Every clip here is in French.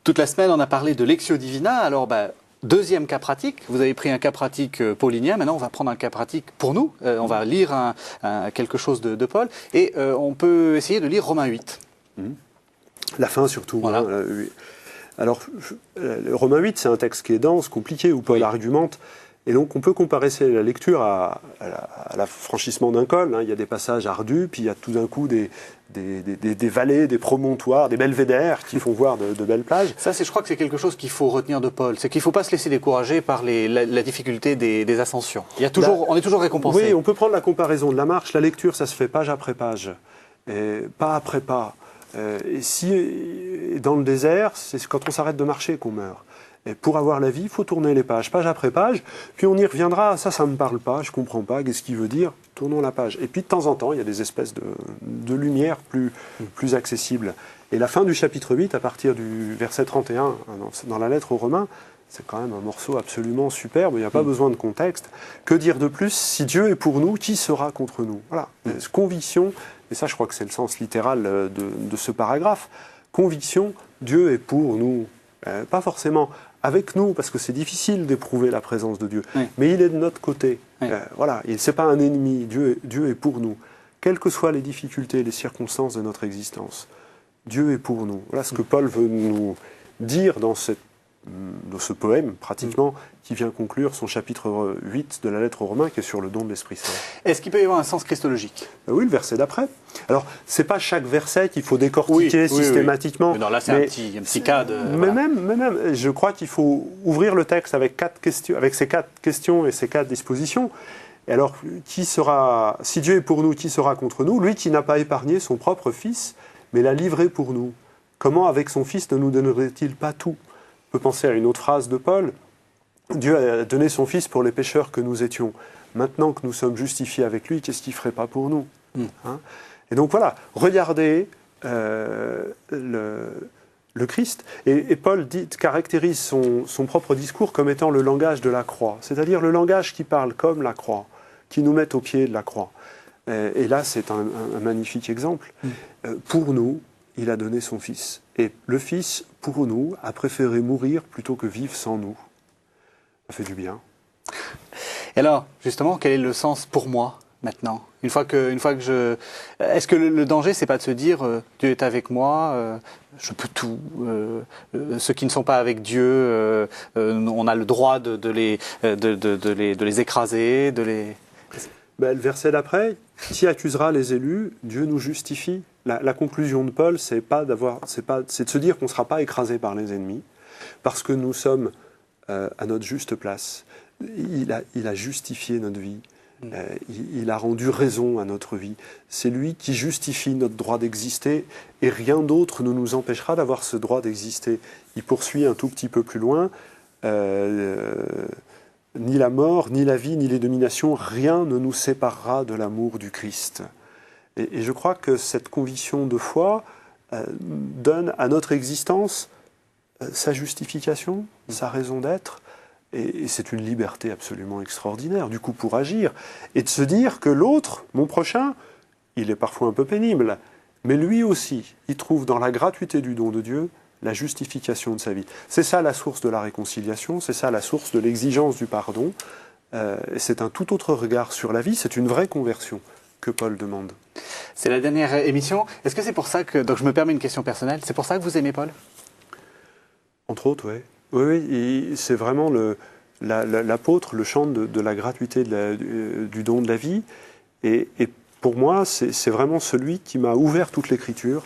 Toute la semaine, on a parlé de Lectio Divina. Alors, deuxième cas pratique. Vous avez pris un cas pratique paulinien. Maintenant, on va prendre un cas pratique pour nous. On va lire quelque chose de Paul. Et on peut essayer de lire Romains 8. La fin, surtout. Voilà. Oui. Alors, Romains 8, c'est un texte qui est dense, compliqué, où Paul argumente. Et donc, on peut comparer la lecture à l'affranchissement d'un col. Il y a des passages ardus, puis il y a tout d'un coup des vallées, des promontoires, des belvédères qui font voir de belles plages. Ça, je crois que c'est quelque chose qu'il faut retenir de Paul. C'est qu'il ne faut pas se laisser décourager par la difficulté des ascensions. On est toujours récompensé. Oui, on peut prendre la comparaison de la marche. La lecture, ça se fait page après page, et pas après pas. Et dans le désert, c'est quand on s'arrête de marcher qu'on meurt. Et pour avoir la vie, il faut tourner les pages, page après page, puis on y reviendra, ça ne me parle pas, je ne comprends pas, qu'est-ce qu'il veut dire, tournons la page. Et puis de temps en temps, il y a des espèces de lumière plus accessibles. Et la fin du chapitre 8, à partir du verset 31, dans la lettre aux Romains, c'est quand même un morceau absolument superbe, il n'y a pas besoin de contexte. Que dire de plus? Si Dieu est pour nous, qui sera contre nous? Voilà, conviction, et ça je crois que c'est le sens littéral de ce paragraphe, conviction, Dieu est pour nous. Pas forcément avec nous, parce que c'est difficile d'éprouver la présence de Dieu, mais il est de notre côté. Voilà, ce n'est pas un ennemi, Dieu est pour nous. Quelles que soient les difficultés, les circonstances de notre existence, Dieu est pour nous. Voilà ce que Paul veut nous dire dans ce poème, pratiquement, qui vient conclure son chapitre 8 de la lettre aux Romains, qui est sur le don de l'Esprit Saint. Est-ce qu'il peut y avoir un sens christologique? Oui, le verset d'après. Alors, c'est pas chaque verset qu'il faut décortiquer systématiquement. Oui. Mais non, là, c'est un petit cas de... Mais même, je crois qu'il faut ouvrir le texte avec ces 4 questions et ces 4 dispositions. Et alors, si Dieu est pour nous, qui sera contre nous? Lui qui n'a pas épargné son propre Fils, mais l'a livré pour nous. Comment, avec son Fils, ne nous donnerait-il pas tout? On peut penser à une autre phrase de Paul. Dieu a donné son Fils pour les pécheurs que nous étions. Maintenant que nous sommes justifiés avec lui, qu'est-ce qu'il ne ferait pas pour nous? Et donc voilà, regardez le Christ. Et Paul caractérise son propre discours comme étant le langage de la croix, c'est-à-dire le langage qui parle comme la croix, qui nous met au pied de la croix. Et là, c'est un magnifique exemple. Pour nous, il a donné son Fils. Et le Fils, pour nous, a préféré mourir plutôt que vivre sans nous. Ça fait du bien. Et alors, justement, quel est le sens pour moi maintenant? Une fois que je... Est-ce que le danger, c'est pas de se dire Dieu est avec moi, je peux tout. Ceux qui ne sont pas avec Dieu, on a le droit de les écraser, Le verset d'après, qui accusera les élus? Dieu nous justifie. La conclusion de Paul, c'est de se dire qu'on ne sera pas écrasé par les ennemis, parce que nous sommes à notre juste place. Il a justifié notre vie. Il a rendu raison à notre vie. C'est lui qui justifie notre droit d'exister, et rien d'autre ne nous empêchera d'avoir ce droit d'exister. Il poursuit un tout petit peu plus loin. Ni la mort, ni la vie, ni les dominations, rien ne nous séparera de l'amour du Christ. Et je crois que cette conviction de foi donne à notre existence sa justification, sa raison d'être, et c'est une liberté absolument extraordinaire, du coup, pour agir, et de se dire que l'autre, mon prochain, il est parfois un peu pénible, mais lui aussi, il trouve dans la gratuité du don de Dieu la justification de sa vie. C'est ça la source de la réconciliation, c'est ça la source de l'exigence du pardon, c'est un tout autre regard sur la vie, c'est une vraie conversion que Paul demande. C'est la dernière émission. Est-ce que c'est pour ça que... Donc je me permets une question personnelle. C'est pour ça que vous aimez Paul? Entre autres, oui. Oui, c'est vraiment l'apôtre, le chant de la gratuité du don de la vie. Et pour moi, c'est vraiment celui qui m'a ouvert toute l'Écriture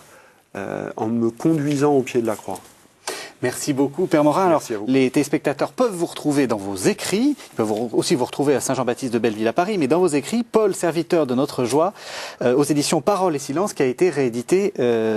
en me conduisant au pied de la croix. Merci beaucoup, Père Morin. Alors, Merci à vous. les téléspectateurs peuvent vous retrouver dans vos écrits, ils peuvent aussi vous retrouver à Saint-Jean-Baptiste de Belleville à Paris, mais dans vos écrits, Paul, serviteur de notre joie, aux éditions Parole et Silence, qui a été réédité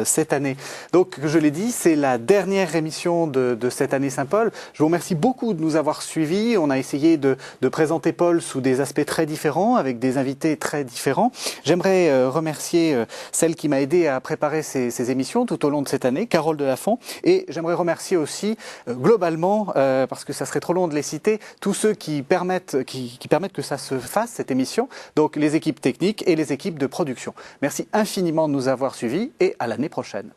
cette année. Donc, je l'ai dit, c'est la dernière émission de cette année Saint-Paul. Je vous remercie beaucoup de nous avoir suivis. On a essayé de présenter Paul sous des aspects très différents, avec des invités très différents. J'aimerais remercier celle qui m'a aidé à préparer ces émissions tout au long de cette année, Carole Delafont, et j'aimerais remercier remercier aussi globalement, parce que ça serait trop long de les citer, tous ceux qui permettent que ça se fasse, cette émission, donc les équipes techniques et les équipes de production. Merci infiniment de nous avoir suivis et à l'année prochaine.